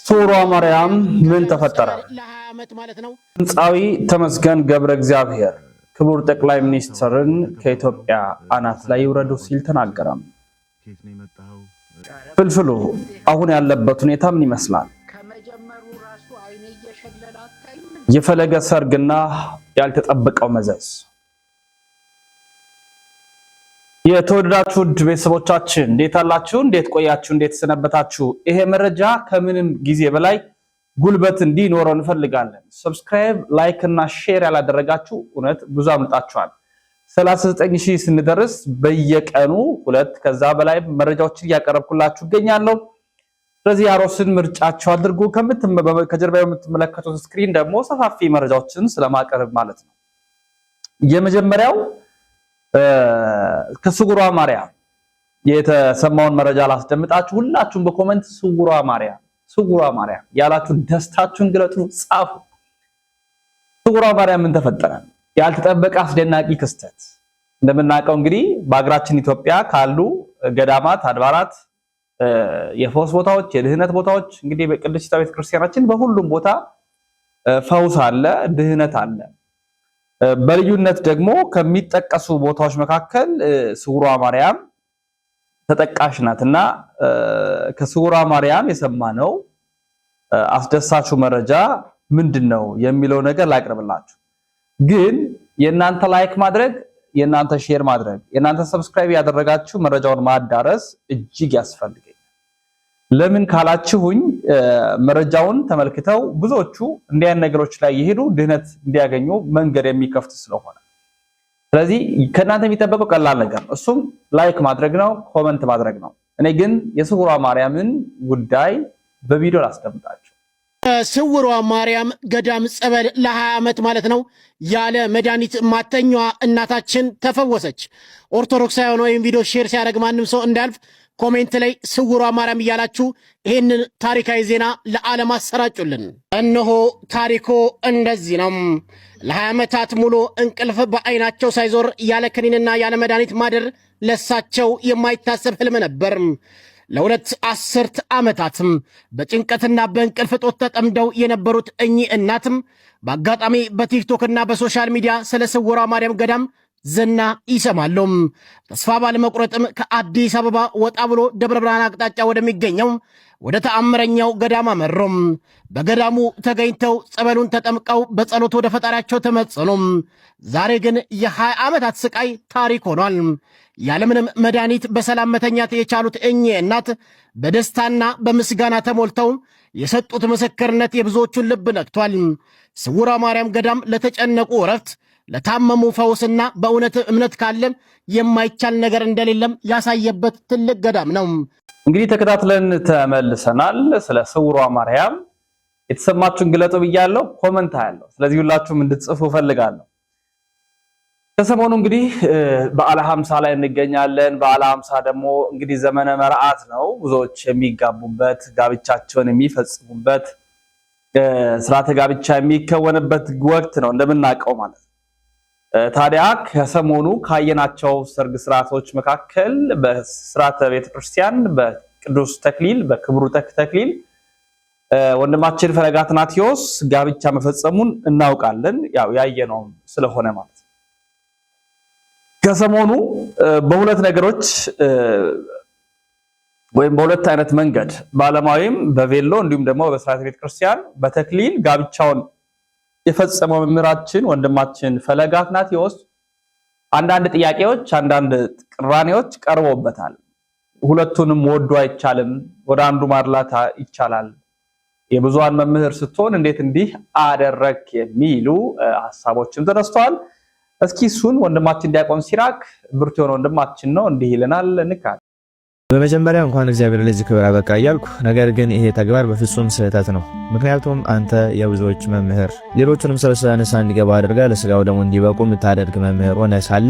ሱራ ማርያም ምን ተፈጠረ? ድምፃዊ ተመስገን ገብረ እግዚአብሔር ክቡር ጠቅላይ ሚኒስትርን ከኢትዮጵያ አናት ላይ ይውረዱ ሲል ተናገረ። ፍልፍሉ አሁን ያለበት ሁኔታ ምን ይመስላል? የፈለገ ሰርግና ያልተጠበቀው መዘዝ። የተወደዳችሁ ቤተሰቦቻችን እንዴት አላችሁ? እንዴት ቆያችሁ? እንዴት ሰነበታችሁ? ይሄ መረጃ ከምንም ጊዜ በላይ ጉልበት እንዲኖረው እንፈልጋለን። ሰብስክራይብ፣ ላይክ እና ሼር ያላደረጋችሁ እውነት ብዙ አምልጣችኋል። 39000 ስንደርስ በየቀኑ ሁለት ከዛ በላይ መረጃዎችን እያቀረብኩላችሁ እገኛለሁ። ስለዚህ ያሮስን ምርጫችሁ አድርጉ። ከጀርባው የምትመለከቱት ስክሪን ደግሞ ሰፋፊ መረጃዎችን ስለማቀርብ ማለት ነው። የመጀመሪያው ከሱራ ማርያም የተሰማውን መረጃ ላስደምጣችሁ። ሁላችሁም በኮሜንት ሱራ ማርያም ያላችሁ ደስታችሁን ግለጡ፣ ጻፉ። ሱራ ማርያም ምን ተፈጠረ? ያልተጠበቀ አስደናቂ ክስተት። እንደምናውቀው እንግዲህ በአገራችን ኢትዮጵያ ካሉ ገዳማት፣ አድባራት፣ የፈውስ ቦታዎች፣ የድህነት ቦታዎች እንግዲህ በቅድስት ቤተክርስቲያናችን በሁሉም ቦታ ፈውስ አለ፣ ድህነት አለ። በልዩነት ደግሞ ከሚጠቀሱ ቦታዎች መካከል ሱራ ማርያም ተጠቃሽ ናትና ከሱራ ማርያም የሰማነው አስደሳቹ መረጃ ምንድነው የሚለው ነገር ላቅርብላችሁ። ግን የእናንተ ላይክ ማድረግ፣ የእናንተ ሼር ማድረግ፣ የእናንተ ሰብስክራይብ ያደረጋችሁ መረጃውን ማዳረስ እጅግ ያስፈልገኛል። ለምን ካላችሁኝ መረጃውን ተመልክተው ብዙዎቹ እንዲህ አይነት ነገሮች ላይ ይሄዱ ድህነት እንዲያገኙ መንገድ የሚከፍት ስለሆነ፣ ስለዚህ ከእናንተ የሚጠበቀው ቀላል ነገር ነው። እሱም ላይክ ማድረግ ነው፣ ኮመንት ማድረግ ነው። እኔ ግን የሱራ ማርያምን ጉዳይ በቪዲዮ ላስደምጣችሁ። ሱራ ማርያም ገዳም ጸበል ለ20 ዓመት ማለት ነው ያለ መድኃኒት ማተኛዋ እናታችን ተፈወሰች። ኦርቶዶክሳውያን ወይም ቪዲዮ ሼር ሲያደርግ ማንም ሰው እንዳያልፍ ኮሜንት ላይ ሱራ ማርያም እያላችሁ ይህንን ታሪካዊ ዜና ለዓለም አሰራጩልን። እነሆ ታሪኮ እንደዚህ ነው። ለ20 ዓመታት ሙሉ እንቅልፍ በአይናቸው ሳይዞር ያለ ክኒንና ያለ መድኃኒት ማደር ለሳቸው የማይታሰብ ህልም ነበር። ለሁለት አስርት ዓመታትም በጭንቀትና በእንቅልፍ ጦት ተጠምደው የነበሩት እኚህ እናትም በአጋጣሚ በቲክቶክና በሶሻል ሚዲያ ስለ ሱራ ማርያም ገዳም ዝና ይሰማሉ። ተስፋ ባለመቁረጥም ከአዲስ አበባ ወጣ ብሎ ደብረ ብርሃን አቅጣጫ ወደሚገኘው ወደ ተአምረኛው ገዳም አመሩም። በገዳሙ ተገኝተው ጸበሉን ተጠምቀው በጸሎት ወደ ፈጣሪያቸው ተመጸኑ። ዛሬ ግን የ20 ዓመታት ስቃይ ታሪክ ሆኗል። ያለምንም መድኃኒት በሰላም መተኛት የቻሉት እኚህ እናት በደስታና በምስጋና ተሞልተው የሰጡት ምስክርነት የብዙዎቹን ልብ ነክቷል። ሱራ ማርያም ገዳም ለተጨነቁ እረፍት፣ ለታመሙ ፈውስና በእውነት እምነት ካለን የማይቻል ነገር እንደሌለም ያሳየበት ትልቅ ገዳም ነው። እንግዲህ ተከታትለን ተመልሰናል። ስለ ሱራ ማርያም የተሰማችሁን ግለጡ ብያለሁ፣ ኮመንት አያለሁ። ስለዚህ ሁላችሁም እንድትጽፉ ፈልጋለሁ። ከሰሞኑ እንግዲህ በዓለ ሃምሳ ላይ እንገኛለን። በዓለ ሃምሳ ደግሞ እንግዲህ ዘመነ መርዓት ነው። ብዙዎች የሚጋቡበት፣ ጋብቻቸውን የሚፈጽሙበት፣ ስርዓተ ጋብቻ የሚከወንበት ወቅት ነው እንደምናውቀው ማለት ነው። ታዲያ ከሰሞኑ ካየናቸው ሰርግ ስርዓቶች መካከል በስርዓተ ቤተክርስቲያን በቅዱስ ተክሊል በክብሩ ተክሊል ወንድማችን ፈለገ አትናቴዎስ ጋብቻ መፈጸሙን እናውቃለን። ያው ያየነው ስለሆነ ማለት ነው። ከሰሞኑ በሁለት ነገሮች ወይም በሁለት አይነት መንገድ በዓለማዊም በቬሎ እንዲሁም ደግሞ በስርዓተ ቤተክርስቲያን በተክሊል ጋብቻውን የፈጸመው መምህራችን ወንድማችን ፈለገ አትናቴዎስ አንዳንድ ጥያቄዎች፣ አንዳንድ ቅራኔዎች ቀርቦበታል። ሁለቱንም ወዶ አይቻልም፣ ወደ አንዱ ማድላት ይቻላል፣ የብዙሃን መምህር ስትሆን እንዴት እንዲህ አደረክ የሚሉ ሐሳቦችም ተነስተዋል። እስኪ እሱን ወንድማችን ዲያቆን ሲራክ ብርቱ የሆነ ወንድማችን ነው፣ እንዲህ ይለናል። እንካል። በመጀመሪያ እንኳን እግዚአብሔር ለዚህ ክብር አበቃ እያልኩ፣ ነገር ግን ይሄ ተግባር በፍጹም ስህተት ነው። ምክንያቱም አንተ የብዙዎች መምህር፣ ሌሎቹንም ሰብስበህ ንስሐ እንዲገባ አድርገህ ለስጋው ደግሞ እንዲበቁ የምታደርግ መምህር ሆነ ሳለ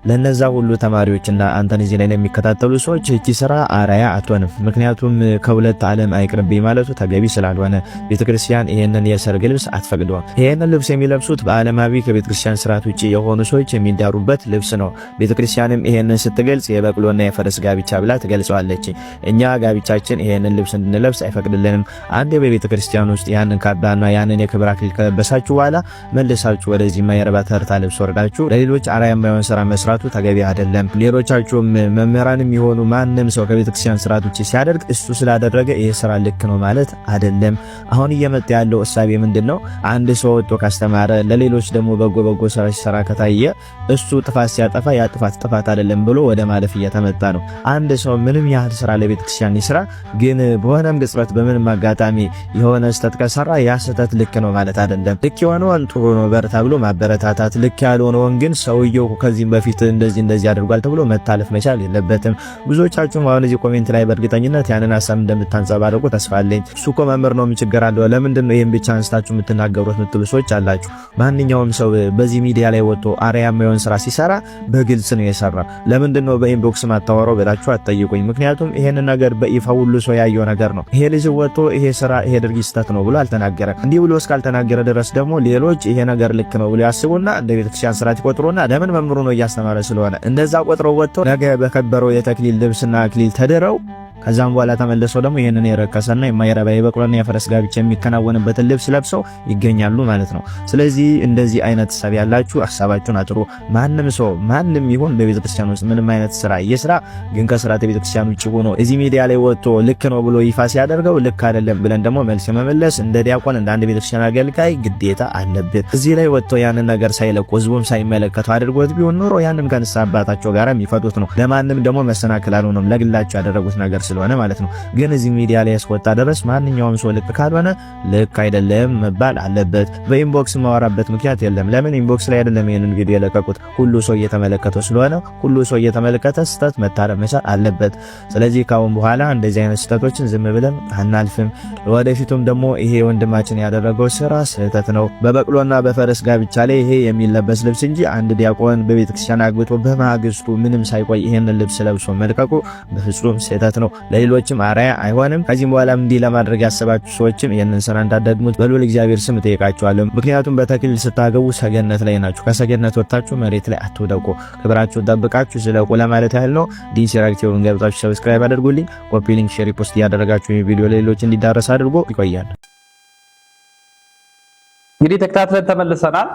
ለነዛ ሁሉ ተማሪዎችና አንተን እዚህ ላይ ለሚከታተሉ ሰዎች እቺ ስራ አራያ አትሆንም። ምክንያቱም ከሁለት ዓለም አይቅርብኝ ማለቱ ተገቢ ስላልሆነ ቤተክርስቲያን ይሄንን የሰርግ ልብስ አትፈቅደውም። ይሄንን ልብስ የሚለብሱት በዓለማዊ ከቤተክርስቲያን ስርዓት ውጪ የሆኑ ሰዎች የሚዳሩበት ልብስ ነው። ቤተክርስቲያንም ይሄንን ስትገልጽ የበቅሎና የፈረስ ጋብቻ ብላ ትገልጸዋለች። እኛ ጋብቻችን ይሄንን ልብስ እንድንለብስ አይፈቅድልንም። አንዴ በቤተክርስቲያን ውስጥ ያንን ካርዳና ያንን የክብር አክሊል ከለበሳችሁ በኋላ መልሳችሁ ወደዚህ የማይረባ ተርታ ልብስ ወርዳችሁ ለሌሎች አርአያ የማይሆን ስራ መስራቱ ተገቢ አይደለም። ሌሎቻችሁም መምህራንም የሆኑ ማንም ሰው ከቤተክርስቲያን ስርዓት ውጪ ሲያደርግ እሱ ስላደረገ ይሄ ስራ ልክ ነው ማለት አይደለም። አሁን እየመጣ ያለው እሳቤ ምንድነው? አንድ ሰው ወጥቶ ካስተማረ ለሌሎች ደግሞ በጎ ስራ ሲሰራ ከታየ እሱ ጥፋት ሲያጠፋ ያ ጥፋት አይደለም ብሎ ወደ ማለፍ እየተመጣ ነው። አንድ ሰው ምንም ያህል ስራ ለቤተክርስቲያን ይስራ፣ ግን በሆነም ግጽበት በምንም አጋጣሚ የሆነ ስተት ከሰራ ያ ስተት ልክ ነው ማለት አይደለም። ልክ የሆነውን ጥሩ ነው በርታ ብሎ ማበረታታት፣ ልክ ያልሆነውን ግን ሰውየው ከዚህም በፊት እንደዚህ አድርጓል ተብሎ መታለፍ መቻል የለበትም። ብዙዎቻችሁ አሁን እዚህ ኮሜንት ላይ በእርግጠኝነት ያንን ሐሳብ እንደምታንጸባርቁ ተስፋ አለኝ። እሱ እኮ መምህር ነው ምን ችግር አለው? ለምንድን ነው ይሄን ብቻ አንስታችሁ የምትናገሩት የምትሉ ሰዎች አላችሁ። ማንኛውም ሰው በዚህ ሚዲያ ላይ ወጥቶ አርአያ የማይሆን ስራ ሲሰራ በግልጽ ነው የሰራ። ለምንድን ነው በኢንቦክስ ማታወራው ብላችሁ አትጠይቁኝ። ምክንያቱም ይሄን ነገር በይፋ ሁሉ ሰው ያየው ነገር ነው። ይሄ ልጅ ወጥቶ ይሄ ስራ ይሄ ድርጊት ስተት ነው ብሎ አልተናገረም። እንዲህ ብሎ እስካልተናገረ ድረስ ደግሞ ሌሎች ይሄ ነገር ልክ ነው ብሎ ያስቡና እንደ ቤተክርስቲያን ስርዓት ይቆጥሩና ለምን መምሩ ነው እያስተማረ ስለሆነ እንደዛ ቆጥረው ወጥተው ነገ በከበረው የተክሊል ልብስና አክሊል ተደረው ከዛም በኋላ ተመለሰው ደግሞ ይሄንን የረከሰና የማይረባ የበቅሎና የፈረስ ጋብቻ የሚከናወንበትን ልብስ ለብሰው ይገኛሉ ማለት ነው። ስለዚህ እንደዚህ አይነት ሐሳብ ያላችሁ ሐሳባችሁን አጥሩ። ማንም ይሁን በቤተክርስቲያን ውስጥ ምንም አይነት ስራ ይስራ፣ ግን ከስርዓተ ቤተክርስቲያን ውጪ ሆኖ እዚህ ሚዲያ ላይ ወጥቶ ልክ ነው ብሎ ይፋ ሲያደርገው ልክ አይደለም ብለን ደግሞ መልስ መመለስ እንደ ዲያቆን እንደ አንድ ቤተክርስቲያን አገልጋይ ግዴታ አለብን። እዚህ ላይ ወጥቶ ያንን ነገር ሳይለቁ ህዝቡም ሳይመለከተው አድርጎት ቢሆን ኖሮ ያንን ከንሳ አባታቸው ጋር የሚፈቱት ነው። ለማንም ደግሞ መሰናክል አልሆነም፣ ለግላቸው ያደረጉት ነገር ስለሆነ ማለት ነው። ግን እዚህ ሚዲያ ላይ ያስወጣ ድረስ ማንኛውም ሰው ልክ ካልሆነ ልክ አይደለም መባል አለበት። በኢንቦክስ ማወራበት ምክንያት የለም። ለምን ኢንቦክስ ላይ አይደለም ይሄንን ቪዲዮ የለቀቁት? ሁሉ ሰው እየተመለከተው ስለሆነ ሁሉ ሰው እየተመለከተ ስተት መታረም መቻል አለበት። ስለዚህ ካሁን በኋላ እንደዚህ አይነት ስተቶችን ዝም ብለን አናልፍም። ወደፊቱም ደግሞ ይሄ ወንድማችን ያደረገው ስራ ስህተት ነው። በበቅሎና በፈረስ ጋብቻ ላይ ይሄ የሚለበስ ልብስ እንጂ አንድ ዲያቆን በቤተክርስቲያን አግብቶ በማግስቱ ምንም ሳይቆይ ይሄንን ልብስ ለብሶ መልቀቁ በፍጹም ስህተት ነው። ለሌሎችም አርአያ አይሆንም። ከዚህም በኋላም እንዲህ ለማድረግ ያሰባችሁ ሰዎችም ይሄንን ስራ እንዳትደግሙት በልዑል እግዚአብሔር ስም እጠይቃችኋለሁ። ምክንያቱም በተክሊል ስታገቡ ሰገነት ላይ ናችሁ። ከሰገነት ወጣችሁ መሬት ላይ አትወደቁ። ክብራችሁን ጠብቃችሁ ስለቁ ለማለት ያህል ነው። ዲን ሲራክቲውን ገብታችሁ ሰብስክራይብ አድርጉልኝ። ኮፒ ሊንክ፣ ሼር፣ ፖስት ያደረጋችሁ ይህ ቪዲዮ ለሌሎች እንዲዳረስ አድርጎ ይቆያል። እንግዲህ ተከታትለን ተመልሰናል።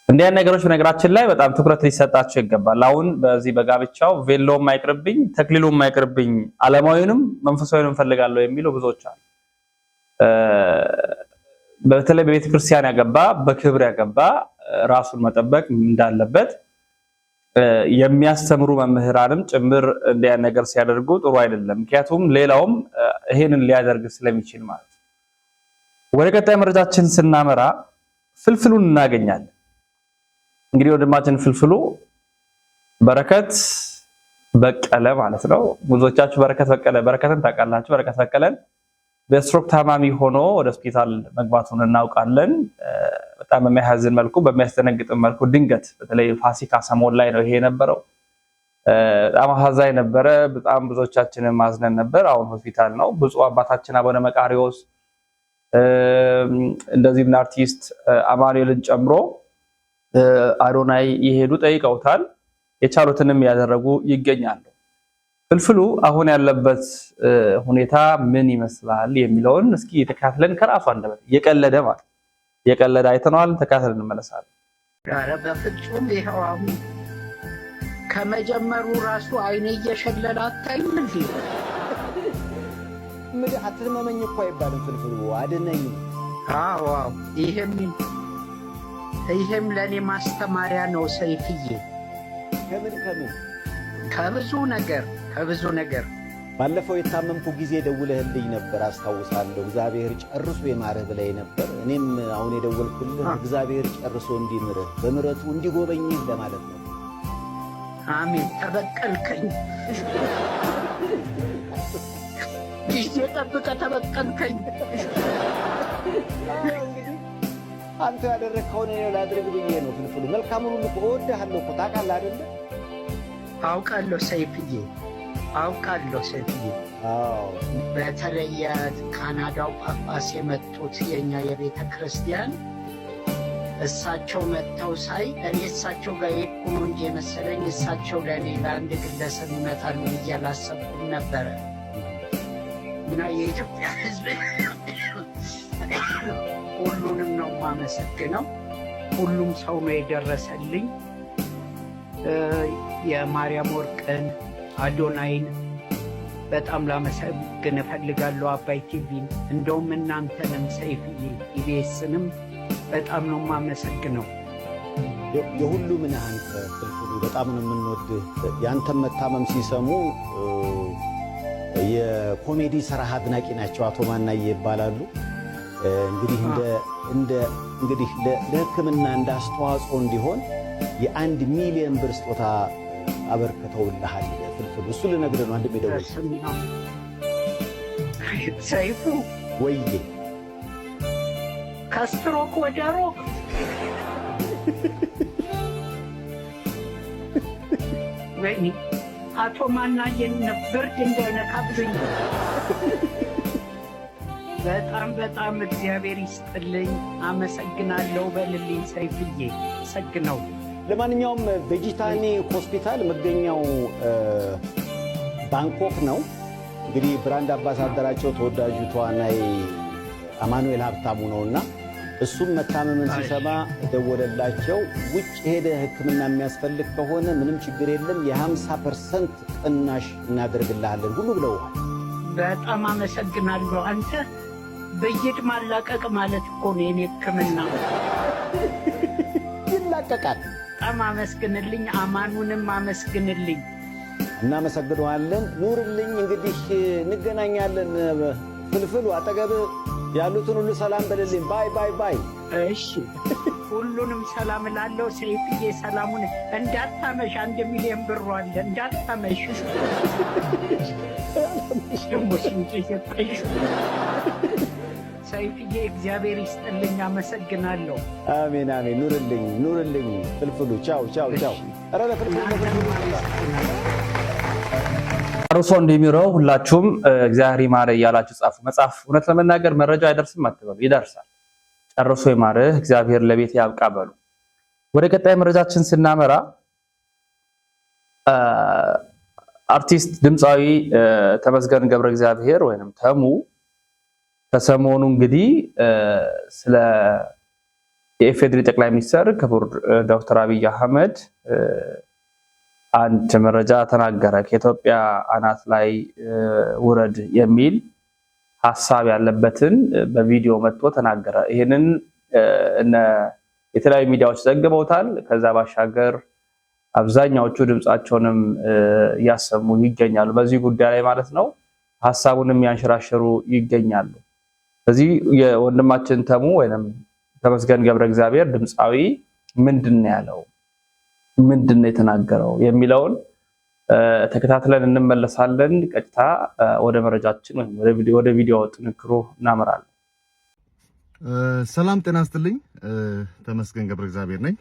እንዲህ አይነት ነገሮች በነገራችን ላይ በጣም ትኩረት ሊሰጣቸው ይገባል። አሁን በዚህ በጋብቻው ቬሎም አይቅርብኝ፣ ተክሊሉም አይቅርብኝ፣ ዓለማዊንም መንፈሳዊንም ፈልጋለሁ የሚሉ ብዙዎች አሉ። በተለይ በቤተ ክርስቲያን ያገባ በክብር ያገባ ራሱን መጠበቅ እንዳለበት የሚያስተምሩ መምህራንም ጭምር እንዲህ አይነት ነገር ሲያደርጉ ጥሩ አይደለም። ምክንያቱም ሌላውም ይሄንን ሊያደርግ ስለሚችል ማለት ነው። ወደ ቀጣይ መረጃችን ስናመራ ፍልፍሉን እናገኛለን። እንግዲህ ወንድማችን ፍልፍሉ በረከት በቀለ ማለት ነው። ብዙዎቻችሁ በረከትን ታውቃላችሁ። በረከት በቀለን በስትሮክ ታማሚ ሆኖ ወደ ሆስፒታል መግባቱን እናውቃለን። በጣም በሚያሳዝን መልኩ በሚያስደነግጥ መልኩ ድንገት በተለይ ፋሲካ ሰሞን ላይ ነው ይሄ የነበረው። በጣም አሳዛኝ ነበረ። በጣም ብዙዎቻችንን ማዝነን ነበር። አሁን ሆስፒታል ነው። ብፁዕ አባታችን አቡነ መቃሪዎስ እንደዚህም አርቲስት አማኑኤልን ጨምሮ አዶናይ የሄዱ ጠይቀውታል። የቻሉትንም ያደረጉ ይገኛሉ። ፍልፍሉ አሁን ያለበት ሁኔታ ምን ይመስላል የሚለውን እስኪ ተካትለን ከራሱ አንደበት የቀለደ አይተነዋል። ተካትለን እንመለሳለን። ኧረ በፍጹም ይኸው አሁን ከመጀመሩ ራሱ አይኔ እየሸለለ አታይም እንዴ? ምን አትመመኝ እኮ አይባልም። ፍልፍሉ አድነኝ። አዎ ይሄም ለኔ ማስተማሪያ ነው ሰይፍዬ። ከምን ከብዙ ነገር ባለፈው የታመምኩ ጊዜ ደውለህልኝ ነበር አስታውሳለሁ። እግዚአብሔር ጨርሶ ይማርህ ብለህ ነበር። እኔም አሁን የደወልኩልህ እግዚአብሔር ጨርሶ እንዲምርህ በምሕረቱ እንዲጎበኝህ ለማለት ነው። አሜን። ተበቀልከኝ ጊዜ ጠብቀህ ተበቀልከኝ። አንተ ያደረግከውን እኔ ላድርግ ብዬ ነው ፍልፍሉ። መልካሙን ሁሉ እወድሃለሁ እኮ ታውቃለህ አይደል? አውቃለሁ ሰይፍዬ። አዎ በተለይ ካናዳው ጳጳስ የመጡት የኛ የቤተ ክርስቲያን እሳቸው መጥተው ሳይ እኔ እሳቸው ጋር የሄድኩ ነው እንጂ የመሰለኝ እሳቸው ለእኔ ለአንድ ግለሰብ ይመጣሉ ብዬ አላሰብኩም ነበረ። እና የኢትዮጵያ ሕዝብ ሁሉንም ነው የማመሰግነው። ሁሉም ሰው ነው የደረሰልኝ። የማርያም ወርቅን አዶናይን በጣም ላመሰግን እፈልጋለሁ። አባይ ቲቪን እንደውም እናንተንም ሰይፍዬ ኢቢኤስንም በጣም ነው የማመሰግነው። የሁሉም ነህ አንተ ፍልፍሉ፣ በጣም ነው የምንወድህ። ያንተን መታመም ሲሰሙ የኮሜዲ ስራ አድናቂ ናቸው አቶ ማናዬ ይባላሉ። እንግዲህ ለሕክምና እንደ አስተዋጽኦ እንዲሆን የ1 ሚሊዮን ብር ስጦታ አበርክተውልሃል ፍልፍሉ። እሱ ልነግርህ ነው። አንድ ሜደው ሰይፉ ወይዬ ከስትሮክ ወደ ሮክ ወይኔ አቶ ማናዬን ብርድ እንዳይነካብኝ በጣም እግዚአብሔር ይስጥልኝ። አመሰግናለሁ በልልኝ ሰይፍዬ፣ አመሰግነው። ለማንኛውም ቬጂታኒ ሆስፒታል መገኛው ባንኮክ ነው። እንግዲህ ብራንድ አምባሳደራቸው ተወዳጁ ተዋናይ አማኑኤል ሀብታሙ ነውና እሱም መታመምን ሲሰማ ደወለላቸው። ውጭ ሄደ ሕክምና የሚያስፈልግ ከሆነ ምንም ችግር የለም የ50% ቅናሽ እናደርግልሃለን ሁሉ ብለውሃል። በጣም አመሰግናለሁ። አንተ በየድ ማላቀቅ ማለት እኮ ነው የኔ ሕክምና። ይላቀቃል። በጣም አመስግንልኝ፣ አማኑንም አመስግንልኝ። እናመሰግነዋለን። ኑርልኝ። እንግዲህ እንገናኛለን። ፍልፍሉ አጠገብ ያሉትን ሁሉ ሰላም በልልኝ። ባይ ባይ ባይ። እሺ ሁሉንም ሰላም እላለሁ። ሰይፍዬ ሰላሙን እንዳታመሽ፣ 1 ሚሊዮን ብር አለ እንዳታመሽ። ሰይፍዬ እግዚአብሔር ይስጥልኝ፣ አመሰግናለሁ። አሜን አሜን። ኑርልኝ ኑርልኝ ፍልፍሉ። ቻው ቻው ቻው። ኧረ ለፍልፍሉ አርሶ እንደሚረው ሁላችሁም እግዚአብሔር ይማረ እያላችሁ ጻፉ። መጽሐፍ እውነት ለመናገር መረጃ አይደርስም አትበሉ፣ ይደርሳል። ጨርሶ ይማርህ እግዚአብሔር ለቤት ያብቃ በሉ። ወደ ቀጣይ መረጃችን ስናመራ አርቲስት ድምፃዊ ተመስገን ገብረ እግዚአብሔር ወይንም ተሙ ከሰሞኑ እንግዲህ ስለ የኢፌዴሪ ጠቅላይ ሚኒስትር ክቡር ዶክተር አብይ አህመድ አንድ መረጃ ተናገረ። ከኢትዮጵያ አናት ላይ ውረድ የሚል ሐሳብ ያለበትን በቪዲዮ መጥቶ ተናገረ። ይሄንን የተለያዩ ሚዲያዎች ዘግበውታል። ከዛ ባሻገር አብዛኛዎቹ ድምጻቸውንም እያሰሙ ይገኛሉ በዚህ ጉዳይ ላይ ማለት ነው። ሐሳቡንም ያንሸራሸሩ ይገኛሉ። ስለዚህ የወንድማችን ተሙ ወይንም ተመስገን ገብረ እግዚአብሔር ድምፃዊ ምንድነው ያለው፣ ምንድነው የተናገረው የሚለውን ተከታትለን እንመለሳለን። ቀጥታ ወደ መረጃችን ወደ ቪዲዮ ጥንክሮ እናመራለን። ሰላም ጤና ይስጥልኝ። ተመስገን ገብረ እግዚአብሔር ነኝ።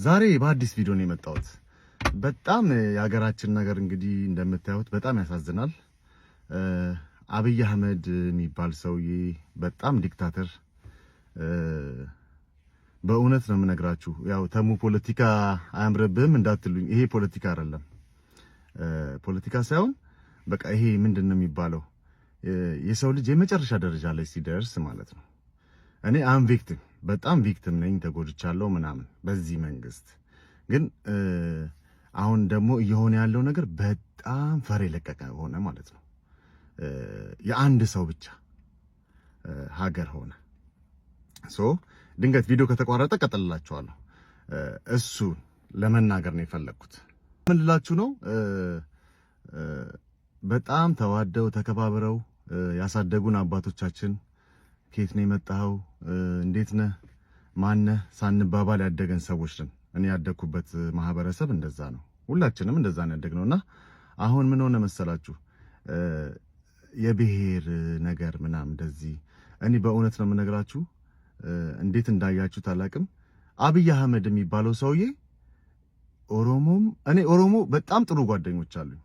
ዛሬ በአዲስ ቪዲዮ ነው የመጣሁት። በጣም የሀገራችን ነገር እንግዲህ እንደምታዩት በጣም ያሳዝናል። አብይ አህመድ የሚባል ሰውዬ በጣም ዲክታተር፣ በእውነት ነው የምነግራችሁ። ያው ተሙ ፖለቲካ አያምርብህም እንዳትሉኝ፣ ይሄ ፖለቲካ አይደለም። ፖለቲካ ሳይሆን በቃ ይሄ ምንድነው የሚባለው የሰው ልጅ የመጨረሻ ደረጃ ላይ ሲደርስ ማለት ነው። እኔ አም ቪክቲም በጣም ቪክቲም ነኝ፣ ተጎድቻለሁ ምናምን በዚህ መንግስት። ግን አሁን ደግሞ እየሆነ ያለው ነገር በጣም ፈር የለቀቀ ሆነ ማለት ነው። የአንድ ሰው ብቻ ሀገር ሆነ። ድንገት ቪዲዮ ከተቋረጠ ቀጥልላችኋለሁ። እሱ ለመናገር ነው የፈለኩት። ምን ልላችሁ ነው? በጣም ተዋደው ተከባብረው ያሳደጉን አባቶቻችን ከየት ነው የመጣኸው፣ እንዴት ነህ፣ ማነህ ሳንባባል ያደገን ሰዎች ነን። እኔ ያደግኩበት ማህበረሰብ እንደዛ ነው። ሁላችንም እንደዛ ነው ያደግነውና አሁን ምን ሆነ መሰላችሁ? የብሔር ነገር ምናምን እንደዚህ። እኔ በእውነት ነው የምነግራችሁ፣ እንዴት እንዳያችሁት አላቅም። አብይ አህመድ የሚባለው ሰውዬ ኦሮሞ በጣም ጥሩ ጓደኞች አሉኝ፣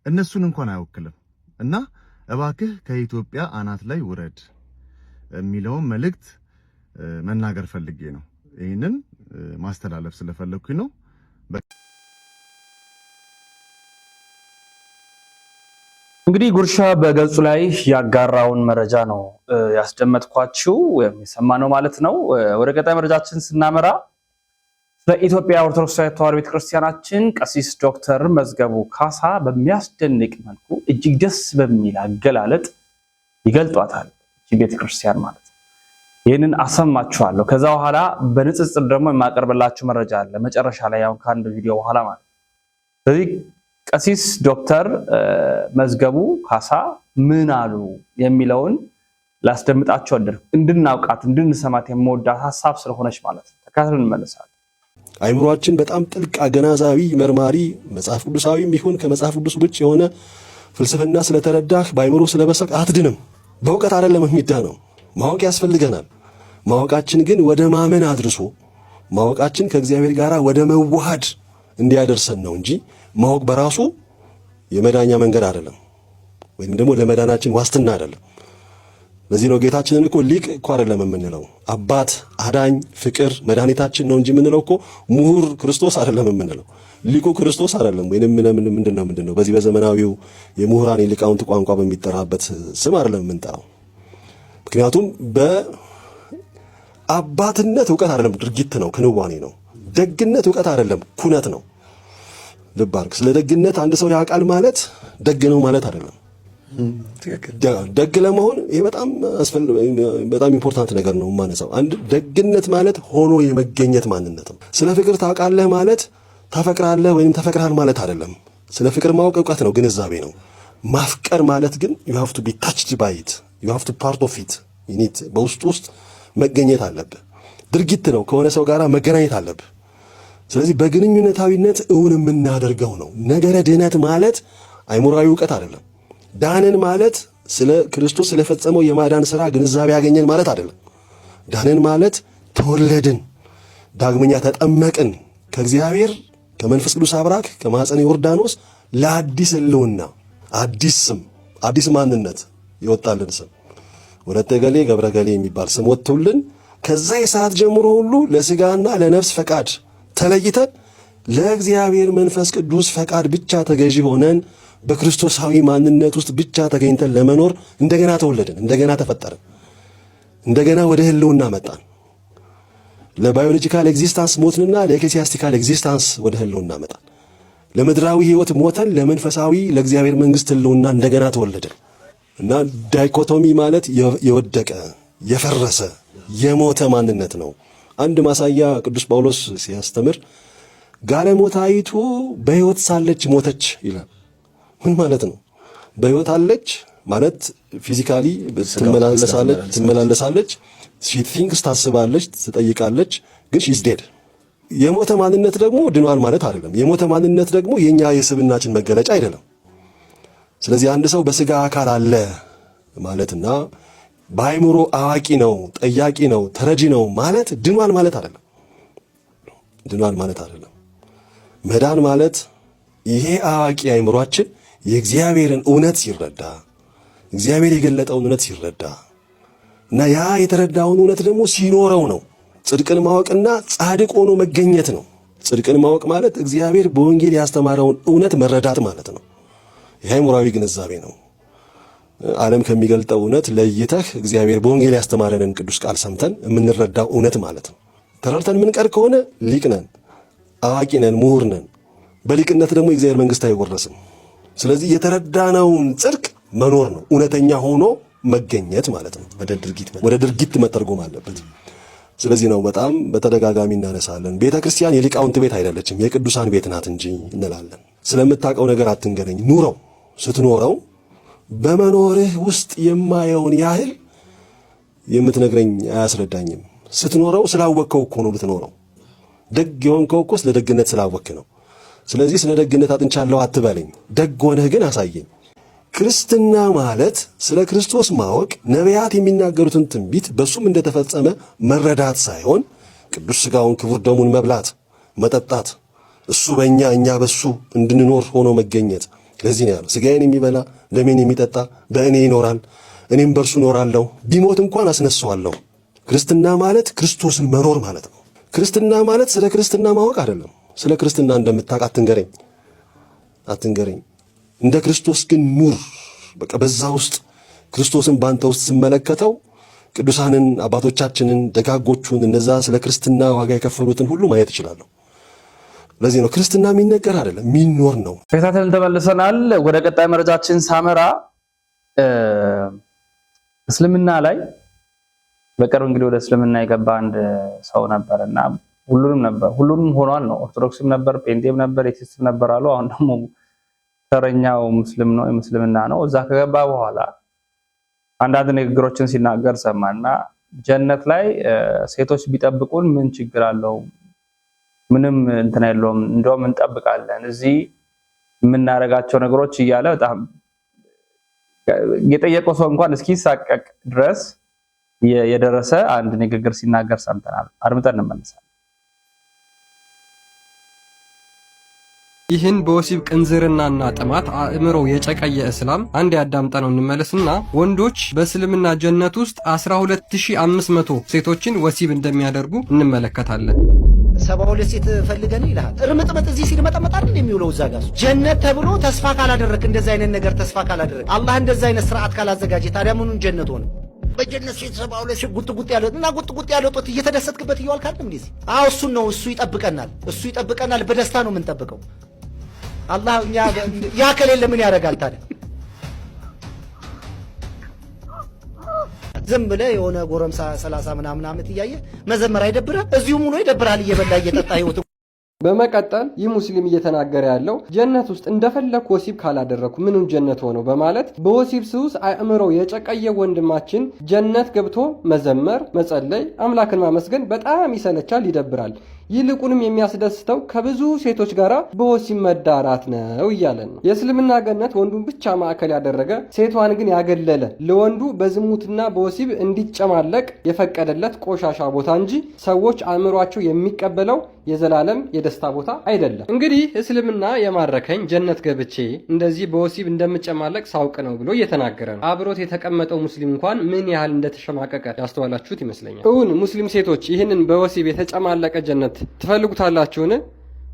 እነሱን እንኳን አይወክልም። እና እባክህ ከኢትዮጵያ አናት ላይ ውረድ የሚለውን መልእክት መናገር ፈልጌ ነው። ይሄንን ማስተላለፍ ስለፈለኩኝ ነው። እንግዲህ ጉርሻ በገጹ ላይ ያጋራውን መረጃ ነው ያስደመጥኳችሁ ወይም የሰማነው ማለት ነው። ወደ ቀጣይ መረጃችን ስናመራ በኢትዮጵያ ኦርቶዶክስ ተዋሕዶ ቤተክርስቲያናችን ቀሲስ ዶክተር መዝገቡ ካሳ በሚያስደንቅ መልኩ እጅግ ደስ በሚል አገላለጥ ይገልጧታል እቺ ቤተክርስቲያን ማለት ነው። ይህንን አሰማችኋለሁ። ከዛ በኋላ በንጽጽር ደግሞ የማቀርብላችሁ መረጃ አለ መጨረሻ ላይ ያው ከአንድ ቪዲዮ በኋላ ማለት ነው። ስለዚህ ቀሲስ ዶክተር መዝገቡ ካሳ ምን አሉ የሚለውን ላስደምጣችሁ እንድናውቃት እንድንሰማት የምወዳት ሐሳብ ስለሆነች ማለት ነው። ተከታትለን እንመለሳለን። አይምሮአችን በጣም ጥልቅ አገናዛቢ መርማሪ መጽሐፍ ቅዱሳዊም ይሁን ከመጽሐፍ ቅዱስ ውጭ የሆነ ፍልስፍና ስለተረዳህ በአይምሮ ስለበሰቅ አትድንም። በእውቀት አይደለም የሚዳነው፣ ማወቅ ያስፈልገናል። ማወቃችን ግን ወደ ማመን አድርሶ ማወቃችን ከእግዚአብሔር ጋር ወደ መዋሃድ እንዲያደርሰን ነው እንጂ ማወቅ በራሱ የመዳኛ መንገድ አይደለም፣ ወይም ደግሞ ለመዳናችን ዋስትና አይደለም። ለዚህ ነው ጌታችንን እኮ ሊቅ እኮ አይደለም የምንለው፣ አባት፣ አዳኝ፣ ፍቅር፣ መድኃኒታችን ነው እንጂ የምንለው እኮ ምሁር ክርስቶስ አይደለም የምንለው፣ ሊቁ ክርስቶስ አይደለም። ወይንም ምንድነው በዚህ በዘመናዊው የምሁራን የሊቃውንት ቋንቋ በሚጠራበት ስም አይደለም የምንጠራው። ምክንያቱም በአባትነት ዕውቀት አይደለም፣ ድርጊት ነው፣ ክንዋኔ ነው። ደግነት ዕውቀት አይደለም፣ ኩነት ነው። ልብ አድርግ። ስለ ደግነት አንድ ሰው ያውቃል ማለት ደግ ነው ማለት አይደለም። ደግ ለመሆን ይሄ በጣም ኢምፖርታንት ነገር ነው የማነሳው። አንድ ደግነት ማለት ሆኖ የመገኘት ማንነት ነው። ስለ ፍቅር ታውቃለህ ማለት ታፈቅራለህ ወይም ተፈቅራል ማለት አይደለም። ስለ ፍቅር ማወቅ ዕውቀት ነው፣ ግንዛቤ ነው። ማፍቀር ማለት ግን you have to be touched by it, you have to part of it, በውስጡ ውስጥ መገኘት አለብህ። ድርጊት ነው፣ ከሆነ ሰው ጋር መገናኘት አለብህ። ስለዚህ በግንኙነታዊነት እውን የምናደርገው ነው። ነገረ ድህነት ማለት አይሞራዊ ዕውቀት አይደለም። ዳንን ማለት ስለ ክርስቶስ ስለፈጸመው የማዳን ሥራ ግንዛቤ ያገኘን ማለት አይደለም። ዳንን ማለት ተወለድን፣ ዳግመኛ ተጠመቅን፣ ከእግዚአብሔር ከመንፈስ ቅዱስ አብራክ ከማኅፀነ ዮርዳኖስ ለአዲስ ሕልውና አዲስ ስም አዲስ ማንነት ይወጣልን ስም ወለተ ገሌ ገብረ ገሌ የሚባል ስም ወጥቶልን ከዛ የሰዓት ጀምሮ ሁሉ ለሥጋና ለነፍስ ፈቃድ ተለይተን ለእግዚአብሔር መንፈስ ቅዱስ ፈቃድ ብቻ ተገዢ ሆነን በክርስቶሳዊ ማንነት ውስጥ ብቻ ተገኝተን ለመኖር እንደገና ተወለድን፣ እንደገና ተፈጠርን፣ እንደገና ወደ ሕልውና መጣን። ለባዮሎጂካል ኤግዚስታንስ ሞትንና ለኤክሌሲያስቲካል ኤግዚስታንስ ወደ ሕልውና መጣን። ለምድራዊ ሕይወት ሞተን ለመንፈሳዊ ለእግዚአብሔር መንግሥት ሕልውና እንደገና ተወለድን እና ዳይኮቶሚ ማለት የወደቀ የፈረሰ የሞተ ማንነት ነው። አንድ ማሳያ ቅዱስ ጳውሎስ ሲያስተምር ጋለሞታይቱ በሕይወት ሳለች ሞተች ይላል። ምን ማለት ነው? በሕይወት አለች ማለት ፊዚካሊ ትመላለሳለች፣ ሺ ቲንክስ ታስባለች፣ ትጠይቃለች፣ ግን ሺዝ ዴድ። የሞተ ማንነት ደግሞ ድኗል ማለት አይደለም። የሞተ ማንነት ደግሞ የኛ የስብናችን መገለጫ አይደለም። ስለዚህ አንድ ሰው በስጋ አካል አለ ማለትና በአይምሮ አዋቂ ነው፣ ጠያቂ ነው፣ ተረጂ ነው ማለት ድኗል ማለት አይደለም። ድኗል ማለት አይደለም። መዳን ማለት ይሄ አዋቂ አይምሮአችን የእግዚአብሔርን እውነት ሲረዳ፣ እግዚአብሔር የገለጠውን እውነት ሲረዳ እና ያ የተረዳውን እውነት ደግሞ ሲኖረው ነው። ጽድቅን ማወቅና ጻድቅ ሆኖ መገኘት ነው። ጽድቅን ማወቅ ማለት እግዚአብሔር በወንጌል ያስተማረውን እውነት መረዳት ማለት ነው። ይሄ አይምሮአዊ ግንዛቤ ነው። ዓለም ከሚገልጠው እውነት ለይተህ እግዚአብሔር በወንጌል ያስተማረንን ቅዱስ ቃል ሰምተን የምንረዳው እውነት ማለት ነው። ተረድተን የምንቀር ከሆነ ሊቅ ነን፣ አዋቂ ነን፣ ምሁር ነን። በሊቅነት ደግሞ የእግዚአብሔር መንግሥት አይወረስም። ስለዚህ የተረዳነውን ጽድቅ መኖር ነው፣ እውነተኛ ሆኖ መገኘት ማለት ነው። ወደ ድርጊት መተርጎም አለበት። ስለዚህ ነው በጣም በተደጋጋሚ እናነሳለን፣ ቤተ ክርስቲያን የሊቃውንት ቤት አይደለችም የቅዱሳን ቤት ናት እንጂ እንላለን። ስለምታውቀው ነገር አትንገረኝ፣ ኑረው። ስትኖረው በመኖርህ ውስጥ የማየውን ያህል የምትነግረኝ አያስረዳኝም። ስትኖረው ስላወቅከው እኮ ነው ልትኖረው። ደግ የሆንከው እኮ ስለ ደግነት ስላወቅክ ነው። ስለዚህ ስለ ደግነት አጥንቻለሁ አትበለኝ፣ ደግ ሆነህ ግን አሳየኝ። ክርስትና ማለት ስለ ክርስቶስ ማወቅ፣ ነቢያት የሚናገሩትን ትንቢት በሱም እንደተፈጸመ መረዳት ሳይሆን ቅዱስ ሥጋውን ክቡር ደሙን መብላት መጠጣት፣ እሱ በእኛ እኛ በሱ እንድንኖር ሆኖ መገኘት። ለዚህ ነው ያለው ሥጋዬን የሚበላ ደሜን የሚጠጣ በእኔ ይኖራል፣ እኔም በእርሱ እኖራለሁ፣ ቢሞት እንኳን አስነሳዋለሁ ክርስትና ማለት ክርስቶስን መኖር ማለት ነው። ክርስትና ማለት ስለ ክርስትና ማወቅ አይደለም። ስለ ክርስትና እንደምታውቅ አትንገረኝ። እንደ ክርስቶስ ግን ኑር። በቃ በዛ ውስጥ ክርስቶስን ባንተ ውስጥ ስመለከተው ቅዱሳንን አባቶቻችንን ደጋጎቹን እነዛ ስለ ክርስትና ዋጋ የከፈሉትን ሁሉ ማየት እችላለሁ። ለዚህ ነው ክርስትና የሚነገር አይደለም የሚኖር ነው። ተከታተልን ተመልሰናል። ወደ ቀጣይ መረጃችን ሳመራ እስልምና ላይ በቅርብ እንግዲህ ወደ እስልምና የገባ አንድ ሰው ነበርና ሁሉንም ሆኗል ነው። ኦርቶዶክስም ነበር፣ ጴንጤም ነበር፣ ኤቲስትም ነበር አሉ። አሁን ደግሞ ተረኛው ሙስሊም ነው፣ የሙስልምና ነው። እዛ ከገባ በኋላ አንዳንድ ንግግሮችን ሲናገር ሰማና ጀነት ላይ ሴቶች ቢጠብቁን ምን ችግር አለው? ምንም እንትን የለውም፣ እንደውም እንጠብቃለን እዚህ የምናረጋቸው ነገሮች እያለ በጣም የጠየቀው ሰው እንኳን እስኪሳቀቅ ድረስ የደረሰ አንድ ንግግር ሲናገር ሰምተናል። አድምጠን እንመለሳለን። ይህን በወሲብ ቅንዝርናና ጥማት አእምሮ የጨቀየ እስላም አንድ ያዳምጠነው እንመለስና ወንዶች በእስልምና ጀነት ውስጥ 12500 ሴቶችን ወሲብ እንደሚያደርጉ እንመለከታለን። 72 ሴት ፈልገን ይልሃል። እርምጥምጥ እዚህ ሲል መጠመጥ አይደል የሚውለው እዛ ጋር ጀነት ተብሎ ተስፋ ካላደረክ እንደዛ አይነት ነገር ተስፋ ካላደረክ አላህ እንደዛ አይነት ስርዓት ካላዘጋጀ ታዲያ ምኑን ጀነት ሆነ? በጀነት ሴት 72 ሴት ጉጥ ያለው እና ጉጥ ያለው ጦት እየተደሰትክበት እየዋልክ አይደል እንዴ? አዎ እሱን ነው። እሱ ይጠብቀናል። በደስታ ነው የምንጠብቀው። አላህ ያ ከሌለ ምን ያደርጋል ታዲያ? ዝም ብለህ የሆነ ጎረምሳ 30 ምናምን ዓመት እያየ መዘመር አይደብርህ? እዚሁም ሆኖ ይደብራል እየበላ እየጠጣ ህይወት። በመቀጠል ይህ ሙስሊም እየተናገረ ያለው ጀነት ውስጥ እንደፈለኩ ወሲብ ካላደረኩ ምኑን ጀነት ሆነው በማለት በወሲብ ሱስ አእምሮ የጨቀየ ወንድማችን ጀነት ገብቶ መዘመር፣ መጸለይ፣ አምላክን ማመስገን በጣም ይሰለቻል፣ ይደብራል። ይልቁንም የሚያስደስተው ከብዙ ሴቶች ጋር በወሲብ መዳራት ነው እያለን ነው። የእስልምና ገነት ወንዱን ብቻ ማዕከል ያደረገ ሴቷን ግን ያገለለ ለወንዱ በዝሙትና በወሲብ እንዲጨማለቅ የፈቀደለት ቆሻሻ ቦታ እንጂ ሰዎች አእምሯቸው የሚቀበለው የዘላለም የደስታ ቦታ አይደለም። እንግዲህ እስልምና የማረከኝ ጀነት ገብቼ እንደዚህ በወሲብ እንደምጨማለቅ ሳውቅ ነው ብሎ እየተናገረ ነው። አብሮት የተቀመጠው ሙስሊም እንኳን ምን ያህል እንደተሸማቀቀ ያስተዋላችሁት ይመስለኛል። እውን ሙስሊም ሴቶች ይህንን በወሲብ የተጨማለቀ ጀነት ትፈልጉታላችሁን?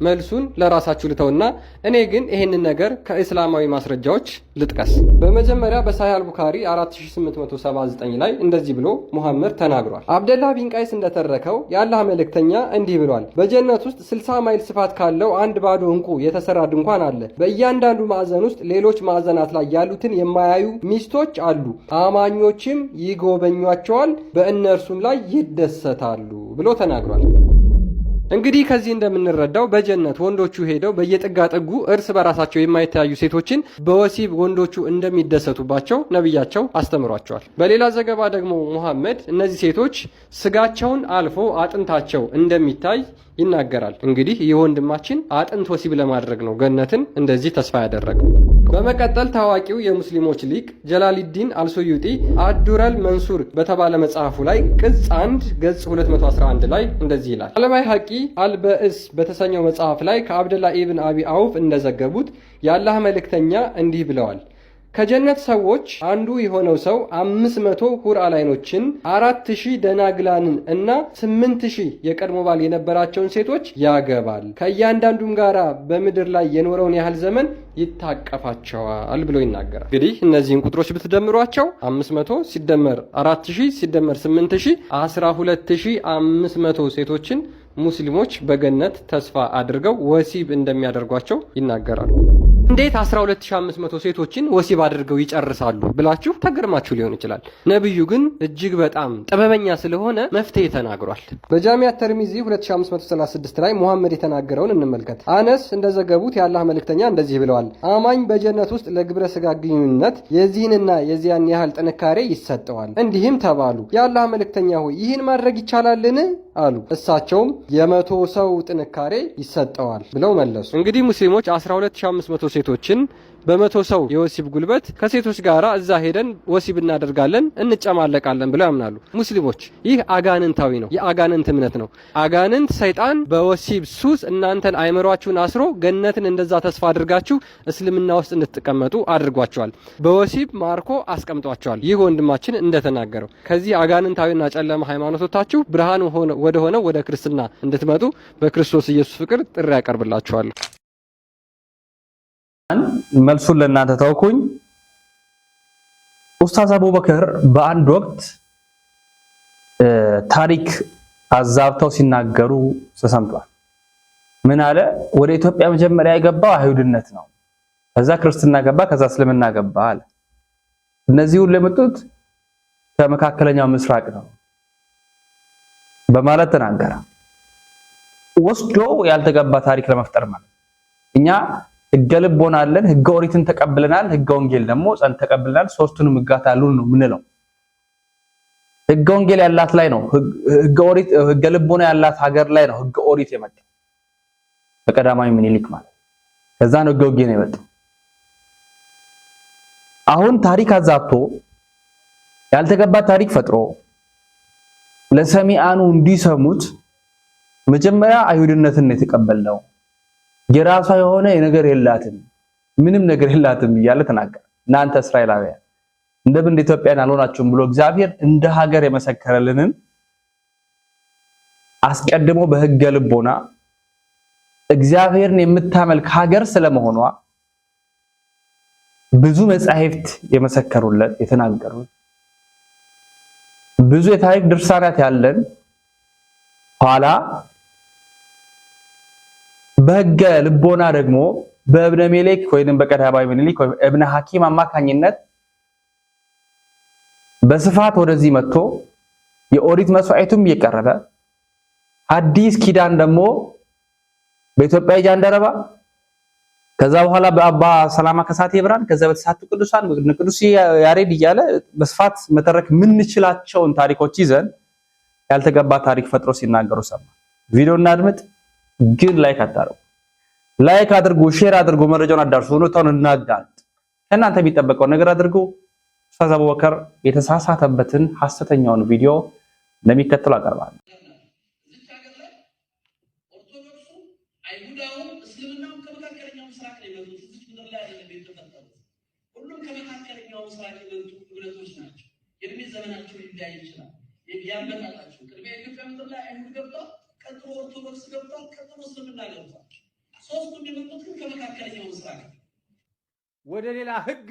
መልሱን ለራሳችሁ ልተውና እኔ ግን ይሄንን ነገር ከእስላማዊ ማስረጃዎች ልጥቀስ። በመጀመሪያ በሳሂህ አልቡኻሪ 4879 ላይ እንደዚህ ብሎ ሙሐመድ ተናግሯል። አብደላህ ቢን ቀይስ እንደተረከው የአላህ መልእክተኛ እንዲህ ብሏል። በጀነት ውስጥ 60 ማይል ስፋት ካለው አንድ ባዶ ዕንቁ የተሰራ ድንኳን አለ። በእያንዳንዱ ማዕዘን ውስጥ ሌሎች ማዕዘናት ላይ ያሉትን የማያዩ ሚስቶች አሉ። አማኞችም ይጎበኟቸዋል፣ በእነርሱም ላይ ይደሰታሉ ብሎ ተናግሯል። እንግዲህ ከዚህ እንደምንረዳው በጀነት ወንዶቹ ሄደው በየጥጋ ጥጉ እርስ በራሳቸው የማይተያዩ ሴቶችን በወሲብ ወንዶቹ እንደሚደሰቱባቸው ነብያቸው አስተምሯቸዋል። በሌላ ዘገባ ደግሞ ሙሐመድ እነዚህ ሴቶች ስጋቸውን አልፎ አጥንታቸው እንደሚታይ ይናገራል። እንግዲህ ይህ ወንድማችን አጥንት ወሲብ ለማድረግ ነው ገነትን እንደዚህ ተስፋ ያደረገው። በመቀጠል ታዋቂው የሙስሊሞች ሊቅ ጀላሊዲን አልሱዩጢ አዱረል መንሱር በተባለ መጽሐፉ ላይ ቅጽ 1 ገጽ 211 ላይ እንደዚህ ይላል። አልባይሃቂ አልበእስ በተሰኘው መጽሐፍ ላይ ከአብደላ ኢብን አቢ አውፍ እንደዘገቡት የአላህ መልእክተኛ እንዲህ ብለዋል። ከጀነት ሰዎች አንዱ የሆነው ሰው 500 ሁር አላይኖችን 4000 ደናግላንን እና 8000 የቀድሞ ባል የነበራቸውን ሴቶች ያገባል። ከእያንዳንዱም ጋራ በምድር ላይ የኖረውን ያህል ዘመን ይታቀፋቸዋል ብሎ ይናገራል። እንግዲህ እነዚህን ቁጥሮች ብትደምሯቸው 500 ሲደመር 4000 ሲደመር 8000 12500 ሴቶችን ሙስሊሞች በገነት ተስፋ አድርገው ወሲብ እንደሚያደርጓቸው ይናገራሉ። እንዴት 12500 ሴቶችን ወሲብ አድርገው ይጨርሳሉ ብላችሁ ተገርማችሁ ሊሆን ይችላል። ነብዩ ግን እጅግ በጣም ጥበበኛ ስለሆነ መፍትሄ ተናግሯል። በጃሚዓ ተርሚዚ 2536 ላይ ሙሐመድ የተናገረውን እንመልከት። አነስ እንደዘገቡት የአላህ መልእክተኛ እንደዚህ ብለዋል። አማኝ በጀነት ውስጥ ለግብረ ስጋ ግንኙነት የዚህንና የዚያን ያህል ጥንካሬ ይሰጠዋል። እንዲህም ተባሉ፣ የአላህ መልእክተኛ ሆይ ይህን ማድረግ ይቻላልን አሉ። እሳቸውም 100 ሰው ጥንካሬ ይሰጠዋል ብለው መለሱ። እንግዲህ ሙስሊሞች 12500 ሴቶችን በመቶ ሰው የወሲብ ጉልበት ከሴቶች ጋራ እዛ ሄደን ወሲብ እናደርጋለን እንጨማለቃለን ብለው ያምናሉ ሙስሊሞች። ይህ አጋንንታዊ ነው፣ የአጋንንት እምነት ነው። አጋንንት ሰይጣን በወሲብ ሱስ እናንተን አይምሯችሁን አስሮ ገነትን እንደዛ ተስፋ አድርጋችሁ እስልምና ውስጥ እንድትቀመጡ አድርጓቸዋል። በወሲብ ማርኮ አስቀምጧቸዋል። ይህ ወንድማችን እንደተናገረው ከዚህ አጋንንታዊና ጨለማ ሃይማኖቶታችሁ ብርሃን ወደ ሆነው ወደ ክርስትና እንድትመጡ በክርስቶስ ኢየሱስ ፍቅር ጥሪ ያቀርብላችኋለሁ። መልሱን ለእናንተ ተውኩኝ። ኡስታዝ አቡበከር በአንድ ወቅት ታሪክ አዛብተው ሲናገሩ ተሰምቷል። ምን አለ? ወደ ኢትዮጵያ መጀመሪያ የገባው አይሁድነት ነው፣ ከዛ ክርስትና ገባ፣ ከዛ እስልምና ገባ አለ። እነዚህ ሁሉ የመጡት ከመካከለኛው ምስራቅ ነው በማለት ተናገረ። ወስዶ ያልተገባ ታሪክ ለመፍጠር ማለት እኛ ህገ ልቦና አለን፣ ህገ ኦሪትን ተቀብለናል፣ ህገ ወንጌል ደግሞ ጸን ተቀብለናል። ሶስቱንም ህጋት አሉን ነው ምንለው። ህገ ወንጌል ያላት ላይ ነው ህገ ኦሪት፣ ህገ ልቦና ያላት ሀገር ላይ ነው ህገ ኦሪት የመጣው በቀዳማዊ ምኒልክ ማለት። ከዛ ነው ህገ ወንጌል የመጣው። አሁን ታሪክ አዛብቶ ያልተገባ ታሪክ ፈጥሮ ለሰሚአኑ እንዲሰሙት መጀመሪያ አይሁድነትን የተቀበልነው የራሷ የሆነ ነገር የላትም ምንም ነገር የላትም እያለ ተናገረ። እናንተ እስራኤላውያን እንደምን እንደ ኢትዮጵያን አልሆናችሁም ብሎ እግዚአብሔር እንደ ሀገር የመሰከረልንን አስቀድሞ በህገ ልቦና እግዚአብሔርን የምታመልክ ሀገር ስለመሆኗ ብዙ መጻሕፍት የመሰከሩለት የተናገሩት ብዙ የታሪክ ድርሳናት ያለን ኋላ በህገ ልቦና ደግሞ በእብነ ሜሌክ ወይንም በቀዳማዊ ምኒልክ ወይም እብነ ሐኪም አማካኝነት በስፋት ወደዚህ መጥቶ የኦሪት መስዋዕቱም እየቀረበ አዲስ ኪዳን ደግሞ በኢትዮጵያ ጃንደረባ ከዛ በኋላ በአባ ሰላማ ከሳቴ ብርሃን ከዛ በተሳቱ ቅዱሳን ቅዱስ ያሬድ እያለ በስፋት መተረክ ምንችላቸውን ታሪኮች ይዘን ያልተገባ ታሪክ ፈጥሮ ሲናገሩ ሰማ። ቪዲዮ እናድምጥ። ግን ላይክ አታርጉ፣ ላይክ አድርጉ፣ ሼር አድርጉ፣ መረጃውን አዳርሱ፣ እውነታውን እናጋልጥ። ከእናንተ የሚጠበቀው ነገር አድርጉ። ኡስታዝ አቡበከር የተሳሳተበትን ሐሰተኛውን ቪዲዮ እንደሚከተለው አቀርባለሁ። ሁሉም ከመካከለኛው ምስራቅ የመጡ እምነቶች ናቸው። የእድሜ ዘመናቸው ሊለያይ ይችላል። ያመጣጣቸው ቅድሚያ ኢትዮጵያ ምድር ላይ አይሁድ ገብተው ቀጥሎ ኦርቶዶክስ ገብተው ቀጥሎ እስልምና ገብተው ሶስቱም የመጡት ግን ከመካከለኛው ምስራቅ ወደ ሌላ ህግ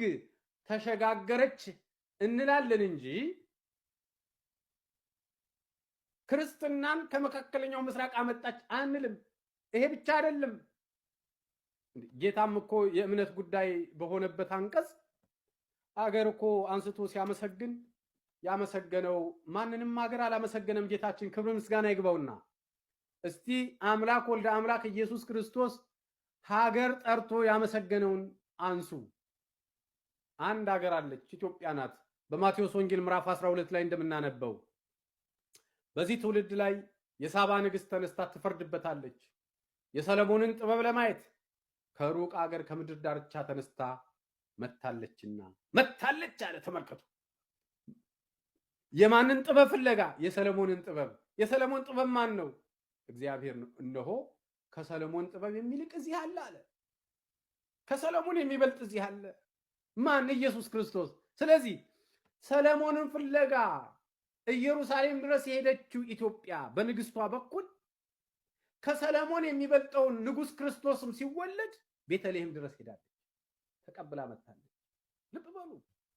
ተሸጋገረች እንላለን እንጂ ክርስትናን ከመካከለኛው ምስራቅ አመጣች አንልም። ይሄ ብቻ አይደለም። ጌታም እኮ የእምነት ጉዳይ በሆነበት አንቀጽ አገር እኮ አንስቶ ሲያመሰግን ያመሰገነው ማንንም ሀገር አላመሰገነም። ጌታችን ክብር ምስጋና ይግባውና እስቲ አምላክ ወልደ አምላክ ኢየሱስ ክርስቶስ ሀገር ጠርቶ ያመሰገነውን አንሱ። አንድ ሀገር አለች፣ ኢትዮጵያ ናት። በማቴዎስ ወንጌል ምዕራፍ 12 ላይ እንደምናነበው በዚህ ትውልድ ላይ የሳባ ንግስት ተነስታ ትፈርድበታለች። የሰለሞንን ጥበብ ለማየት ከሩቅ ሀገር ከምድር ዳርቻ ተነስታ መታለችና መታለች አለ። ተመልከቱ። የማንን ጥበብ ፍለጋ? የሰለሞንን ጥበብ። የሰለሞን ጥበብ ማን ነው? እግዚአብሔር ነው። እነሆ ከሰለሞን ጥበብ የሚልቅ እዚህ አለ አለ። ከሰለሞን የሚበልጥ እዚህ አለ። ማን? ኢየሱስ ክርስቶስ። ስለዚህ ሰለሞንን ፍለጋ ኢየሩሳሌም ድረስ የሄደችው ኢትዮጵያ በንግስቷ በኩል ከሰለሞን የሚበልጠውን ንጉስ ክርስቶስም ሲወለድ ቤተልሔም ድረስ ሄዳለች፣ ተቀብላ መጣለች። ልብ በሉ።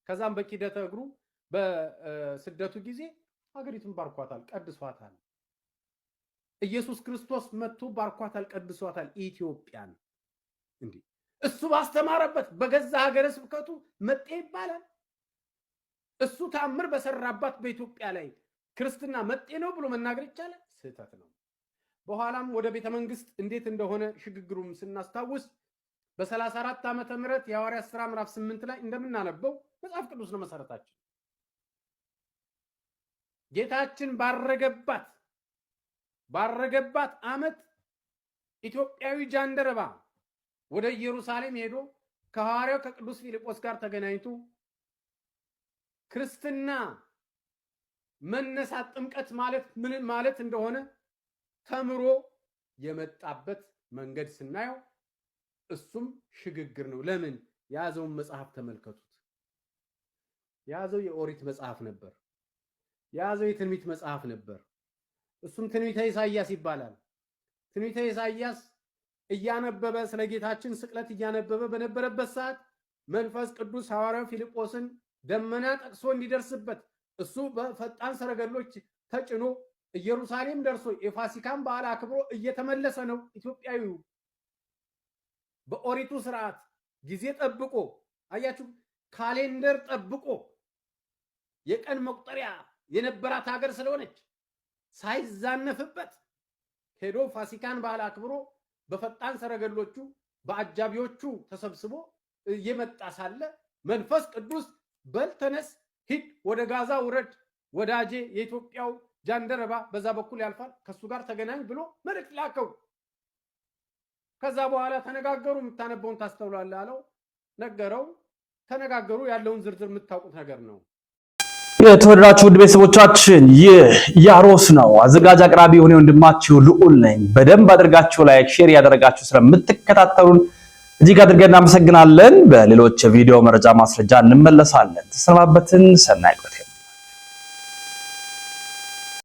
ከዛም በኪደተ እግሩ በስደቱ ጊዜ ሀገሪቱን ባርኳታል፣ ቀድሷታል። ኢየሱስ ክርስቶስ መጥቶ ባርኳታል፣ ቀድሷታል ኢትዮጵያን። እንዴ እሱ ባስተማረበት በገዛ ሀገረ ስብከቱ መጤ ይባላል? እሱ ታምር በሰራባት በኢትዮጵያ ላይ ክርስትና መጤ ነው ብሎ መናገር ይቻላል? ስህተት ነው። በኋላም ወደ ቤተ መንግስት እንዴት እንደሆነ ሽግግሩም ስናስታውስ በ34 ዓመተ ምህረት የሐዋርያት ሥራ ምዕራፍ 8 ላይ እንደምናነበው መጽሐፍ ቅዱስ ነው መሰረታችን። ጌታችን ባረገባት ዓመት ኢትዮጵያዊ ጃንደረባ ወደ ኢየሩሳሌም ሄዶ ከሐዋርያው ከቅዱስ ፊልጶስ ጋር ተገናኝቶ ክርስትና መነሳት ጥምቀት ማለት ምን ማለት እንደሆነ ተምሮ የመጣበት መንገድ ስናየው እሱም ሽግግር ነው። ለምን ያዘውን መጽሐፍ ተመልከቱት። ያዘው የኦሪት መጽሐፍ ነበር። ያዘው የትንቢት መጽሐፍ ነበር። እሱም ትንቢተ ኢሳይያስ ይባላል። ትንቢተ ኢሳይያስ እያነበበ ስለ ጌታችን ስቅለት እያነበበ በነበረበት ሰዓት መንፈስ ቅዱስ ሐዋርያው ፊልጶስን ደመና ጠቅሶ እንዲደርስበት እሱ በፈጣን ሰረገሎች ተጭኖ ኢየሩሳሌም ደርሶ የፋሲካን በዓል አክብሮ እየተመለሰ ነው። ኢትዮጵያዊው በኦሪቱ ስርዓት ጊዜ ጠብቆ አያችሁ፣ ካሌንደር ጠብቆ የቀን መቁጠሪያ የነበራት ሀገር ስለሆነች ሳይዛነፍበት ሄዶ ፋሲካን በዓል አክብሮ በፈጣን ሰረገሎቹ በአጃቢዎቹ ተሰብስቦ እየመጣ ሳለ መንፈስ ቅዱስ በልተነስ ሂድ ወደ ጋዛ ውረድ ወዳጄ የኢትዮጵያው ጃንደረባ በዛ በኩል ያልፋል ከሱ ጋር ተገናኝ ብሎ መልእክት ላከው። ከዛ በኋላ ተነጋገሩ። የምታነበውን ታስተውላለህ አለው። ነገረው። ተነጋገሩ። ያለውን ዝርዝር የምታውቁት ነገር ነው። የተወደዳችሁ ውድ ቤተሰቦቻችን ይህ ያሮስ ነው። አዘጋጅ አቅራቢ የሆነ ወንድማችሁ ልዑል ነኝ። በደንብ አድርጋችሁ ላይክ፣ ሼር ያደረጋችሁ ስለምትከታተሉን እጅግ አድርገን እናመሰግናለን። በሌሎች ቪዲዮ መረጃ ማስረጃ እንመለሳለን። ተሰናበትን። ሰናይ ቆይታ